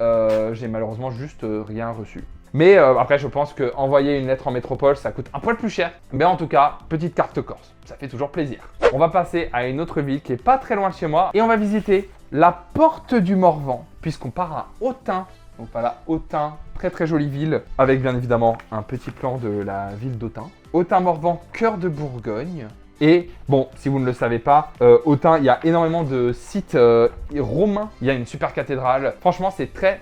Speaker 1: j'ai malheureusement juste rien reçu. Mais après, je pense qu'envoyer une lettre en métropole, ça coûte un poil plus cher. Mais en tout cas, petite carte corse, ça fait toujours plaisir. On va passer à une autre ville qui est pas très loin de chez moi et on va visiter la Porte du Morvan, puisqu'on part à Autun. Donc voilà, Autun, très jolie ville, avec bien évidemment un petit plan de la ville d'Autun. Autun-Morvan, cœur de Bourgogne. Et bon, si vous ne le savez pas, Autun, il y a énormément de sites romains. Il y a une super cathédrale. Franchement, c'est très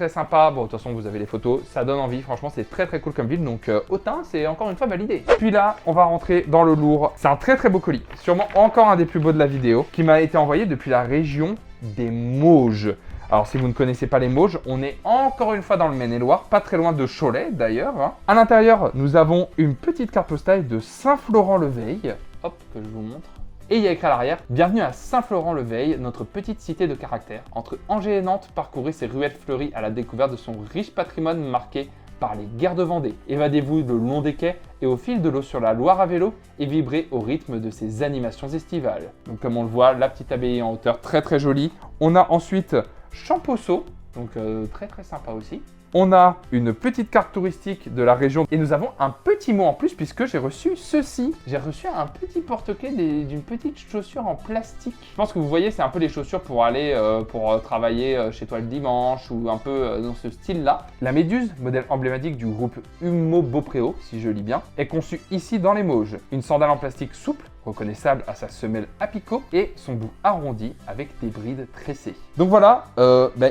Speaker 1: sympa. Bon, de toute façon, vous avez les photos, ça donne envie. Franchement, c'est très cool comme ville. Donc, Autun, c'est encore une fois validé. Puis là, on va rentrer dans le lourd. C'est un très beau colis. Sûrement encore un des plus beaux de la vidéo, qui m'a été envoyé depuis la région des Mauges. Alors si vous ne connaissez pas les Mauges, on est encore une fois dans le Maine-et-Loire, pas très loin de Cholet d'ailleurs. À l'intérieur, nous avons une petite carte postale de Saint-Florent-le-Veil. Hop, que je vous montre. Et il y a écrit à l'arrière, bienvenue à Saint-Florent-le-Veil, notre petite cité de caractère. Entre Angers et Nantes, parcourez ces ruelles fleuries à la découverte de son riche patrimoine marqué par les guerres de Vendée. Évadez-vous le long des quais et au fil de l'eau sur la Loire à vélo et vibrez au rythme de ces animations estivales. Donc comme on le voit, la petite abbaye en hauteur, très jolie. On a ensuite Champosso, donc très sympa aussi. On a une petite carte touristique de la région et nous avons un petit mot en plus puisque j'ai reçu ceci. J'ai reçu un petit porte-clés d'une petite chaussure en plastique. Je pense que vous voyez, c'est un peu les chaussures pour aller pour travailler chez toi le dimanche ou un peu dans ce style-là. La Méduse, modèle emblématique du groupe Humo Beaupréau, si je lis bien, est conçue ici dans les Mauges. Une sandale en plastique souple reconnaissable à sa semelle apicot et son bout arrondi avec des brides tressées. Donc voilà,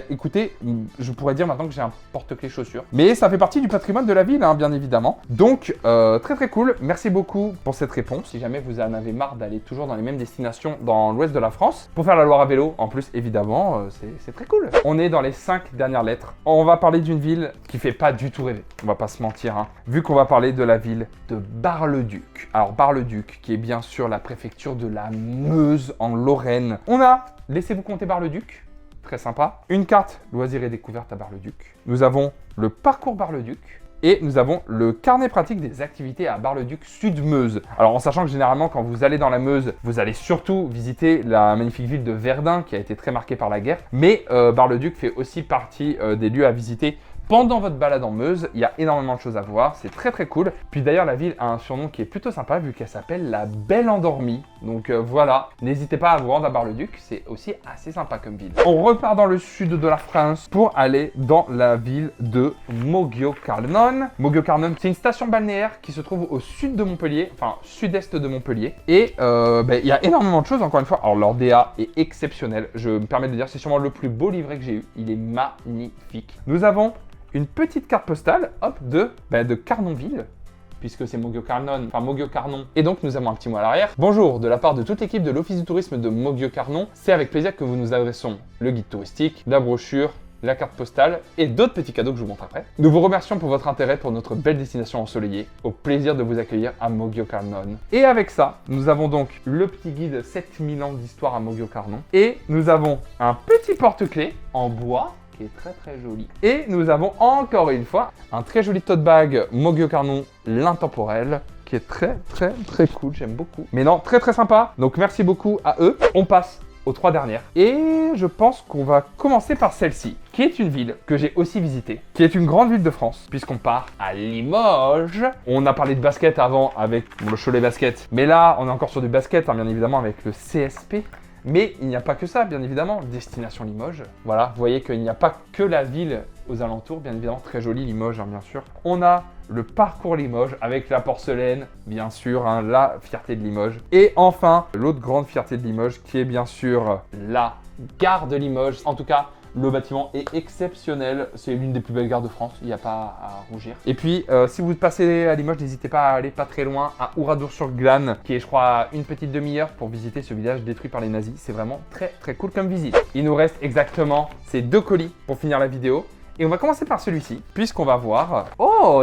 Speaker 1: écoutez, je pourrais dire maintenant que j'ai un porte-clés chaussures. Mais ça fait partie du patrimoine de la ville, hein, bien évidemment. Donc, très très cool. Merci beaucoup pour cette réponse. Si jamais vous en avez marre d'aller toujours dans les mêmes destinations dans l'ouest de la France, pour faire la Loire à vélo, en plus, évidemment, c'est très cool. On est dans les 5 dernières lettres. On va parler d'une ville qui fait pas du tout rêver. On va pas se mentir, hein. Vu qu'on va parler de la ville de Bar-le-Duc. Alors, Bar-le-Duc, qui est bien sûr la préfecture de la Meuse en Lorraine. On a, laissez-vous compter Bar-le-Duc, très sympa. Une carte loisirs et découvertes à Bar-le-Duc. Nous avons le parcours Bar-le-Duc. Et nous avons le carnet pratique des activités à Bar-le-Duc Sud-Meuse. Alors en sachant que généralement quand vous allez dans la Meuse, vous allez surtout visiter la magnifique ville de Verdun qui a été très marquée par la guerre. Mais Bar-le-Duc fait aussi partie des lieux à visiter pendant votre balade en Meuse. Il y a énormément de choses à voir, c'est très très cool. Puis d'ailleurs la ville a un surnom qui est plutôt sympa vu qu'elle s'appelle la Belle Endormie. Donc voilà, n'hésitez pas à vous rendre à Bar-le-Duc, c'est aussi assez sympa comme ville. On repart dans le sud de la France pour aller dans la ville de Moggio-Carnon. Moggio-Carnon, c'est une station balnéaire qui se trouve au sud de Montpellier, enfin sud-est de Montpellier. Et il y a énormément de choses encore une fois. Alors leur DA est exceptionnel, je me permets de dire, c'est sûrement le plus beau livret que j'ai eu. Il est magnifique. Nous avons une petite carte postale, hop, de Carnonville, puisque c'est Moggio-Carnon, enfin Moggio-Carnon. Et donc, nous avons un petit mot à l'arrière. Bonjour, de la part de toute l'équipe de l'Office du tourisme de Moggio-Carnon, c'est avec plaisir que vous nous adressons le guide touristique, la brochure, la carte postale et d'autres petits cadeaux que je vous montre après. Nous vous remercions pour votre intérêt pour notre belle destination ensoleillée. Au plaisir de vous accueillir à Moggio-Carnon. Et avec ça, nous avons donc le petit guide 7000 ans d'histoire à Moggio-Carnon. Et nous avons un petit porte-clés en bois qui est très très joli. Et nous avons encore une fois un très joli tote bag Moggio-Carnon l'intemporel qui est très très très cool, j'aime beaucoup. Mais non, très très sympa, donc merci beaucoup à eux. On passe aux 3 dernières. Et je pense qu'on va commencer par celle-ci, qui est une ville que j'ai aussi visitée, qui est une grande ville de France, puisqu'on part à Limoges. On a parlé de basket avant avec le Cholet Basket, mais là on est encore sur du basket, hein, bien évidemment avec le CSP. Mais il n'y a pas que ça, bien évidemment. Destination Limoges. Voilà, vous voyez qu'il n'y a pas que la ville aux alentours, bien évidemment. Très joli Limoges, hein, bien sûr. On a le parcours Limoges avec la porcelaine, bien sûr, hein, la fierté de Limoges. Et enfin, l'autre grande fierté de Limoges, qui est bien sûr la gare de Limoges. En tout cas, le bâtiment est exceptionnel, c'est l'une des plus belles gares de France, il n'y a pas à rougir. Et puis, si vous passez à Limoges, n'hésitez pas à aller pas très loin, à Oradour-sur-Glane, qui est je crois une petite demi-heure pour visiter ce village détruit par les nazis. C'est vraiment très très cool comme visite. Il nous reste exactement ces 2 colis pour finir la vidéo. Et on va commencer par celui-ci, puisqu'on va voir,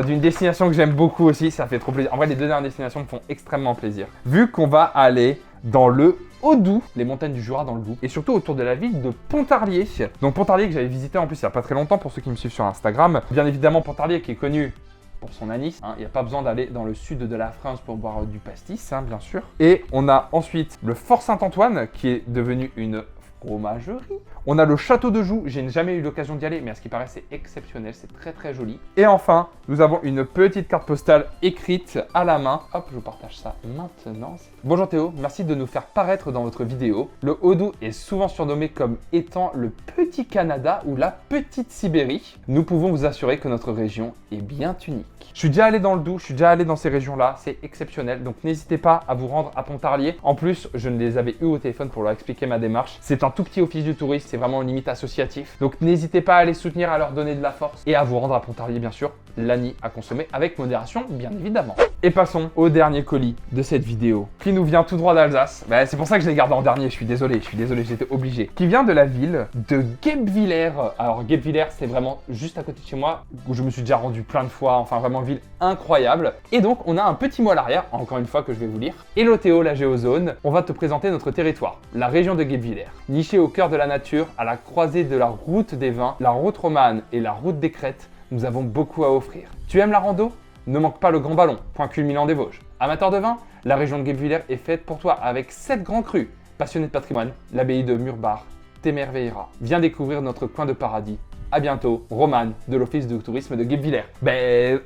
Speaker 1: d'une destination que j'aime beaucoup aussi, ça fait trop plaisir. En vrai, les 2 dernières destinations me font extrêmement plaisir. Vu qu'on va aller dans le Haut-Doubs, les montagnes du Jura dans le Doubs, et surtout autour de la ville de Pontarlier. Donc Pontarlier que j'avais visité en plus il n'y a pas très longtemps pour ceux qui me suivent sur Instagram. Bien évidemment Pontarlier qui est connu pour son anis, hein. Il n'y a pas besoin d'aller dans le sud de la France pour boire du pastis, hein, bien sûr. Et on a ensuite le Fort Saint-Antoine qui est devenu une fromagerie. On a le château de Joux, j'ai jamais eu l'occasion d'y aller, mais à ce qui paraît c'est exceptionnel, c'est très très joli. Et enfin, nous avons une petite carte postale écrite à la main. Hop, je vous partage ça maintenant. Bonjour Théo, merci de nous faire paraître dans votre vidéo. Le Haut-Doubs est souvent surnommé comme étant le petit Canada ou la petite Sibérie. Nous pouvons vous assurer que notre région est bien unique. Je suis déjà allé dans le Doubs, je suis déjà allé dans ces régions-là, c'est exceptionnel. Donc n'hésitez pas à vous rendre à Pontarlier. En plus, je ne les avais eu au téléphone pour leur expliquer ma démarche. C'est un tout petit office du tourisme, c'est vraiment une limite associatif. Donc n'hésitez pas à les soutenir, à leur donner de la force et à vous rendre à Pontarlier, bien sûr. L'ANI à consommer avec modération, bien évidemment. Et passons au dernier colis de cette vidéo, qui nous vient tout droit d'Alsace. C'est pour ça que je l'ai gardé en dernier, je suis désolé, j'étais obligé. Qui vient de la ville de Guebwiller. Alors Guebwiller, c'est vraiment juste à côté de chez moi, où je me suis déjà rendu plein de fois, enfin vraiment ville incroyable. Et donc on a un petit mot à l'arrière, encore une fois que je vais vous lire. Hello Théo, la Géozone, on va te présenter notre territoire, la région de Guebwiller. Nichée au cœur de la nature, à la croisée de la route des vins, la route romane et la route des crêtes, nous avons beaucoup à offrir. Tu aimes la rando ? Ne manque pas le Grand Ballon, point culminant des Vosges. Amateur de vin ? La région de Guebwiller est faite pour toi avec 7 grands crus. Passionné de patrimoine, l'abbaye de Murbach t'émerveillera. Viens découvrir notre coin de paradis. À bientôt, Romane de l'Office de tourisme de Guebwiller.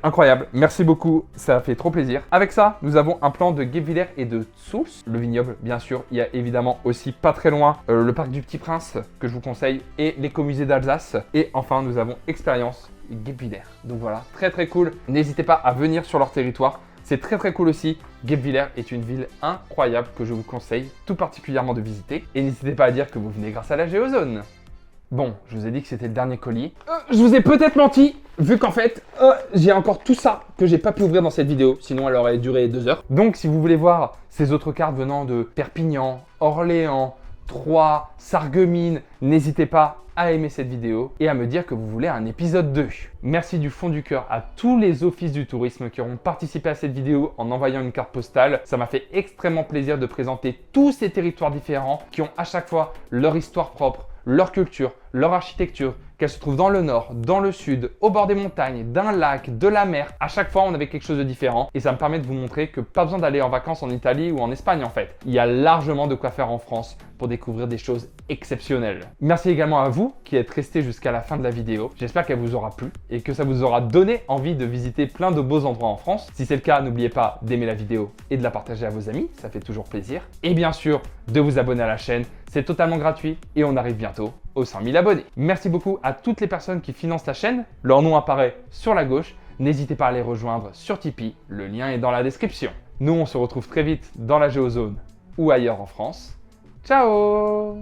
Speaker 1: Incroyable, merci beaucoup, ça fait trop plaisir. Avec ça, nous avons un plan de Guebwiller et de Souls, le vignoble, bien sûr. Il y a évidemment aussi pas très loin le parc du Petit Prince, que je vous conseille, et l'écomusée d'Alsace. Et enfin, nous avons Expérience Guebwiller. Donc voilà, très très cool. N'hésitez pas à venir sur leur territoire C'est très très cool aussi. Guebwiller est une ville incroyable que je vous conseille tout particulièrement de visiter. Et n'hésitez pas à dire que vous venez grâce à la Géozone. Bon, je vous ai dit que c'était le dernier colis. Je vous ai peut-être menti, vu qu'en fait, j'ai encore tout ça que j'ai pas pu ouvrir dans cette vidéo, sinon elle aurait duré 2 heures. Donc si vous voulez voir ces autres cartes venant de Perpignan, Orléans, Troyes, Sarreguemines, n'hésitez pas à aimer cette vidéo et à me dire que vous voulez un épisode 2. Merci du fond du cœur à tous les offices du tourisme qui auront participé à cette vidéo en envoyant une carte postale. Ça m'a fait extrêmement plaisir de présenter tous ces territoires différents qui ont à chaque fois leur histoire propre, leur culture, leur architecture, qu'elle se trouve dans le nord, dans le sud, au bord des montagnes, d'un lac, de la mer. À chaque fois, on avait quelque chose de différent et ça me permet de vous montrer que pas besoin d'aller en vacances en Italie ou en Espagne en fait. Il y a largement de quoi faire en France pour découvrir des choses exceptionnelles. Merci également à vous qui êtes restés jusqu'à la fin de la vidéo. J'espère qu'elle vous aura plu et que ça vous aura donné envie de visiter plein de beaux endroits en France. Si c'est le cas, n'oubliez pas d'aimer la vidéo et de la partager à vos amis, ça fait toujours plaisir. Et bien sûr, de vous abonner à la chaîne, c'est totalement gratuit et on arrive bientôt aux 100 000 abonnés. Merci beaucoup à toutes les personnes qui financent la chaîne. Leur nom apparaît sur la gauche. N'hésitez pas à les rejoindre sur Tipeee. Le lien est dans la description. Nous, on se retrouve très vite dans la Géozone ou ailleurs en France. Ciao!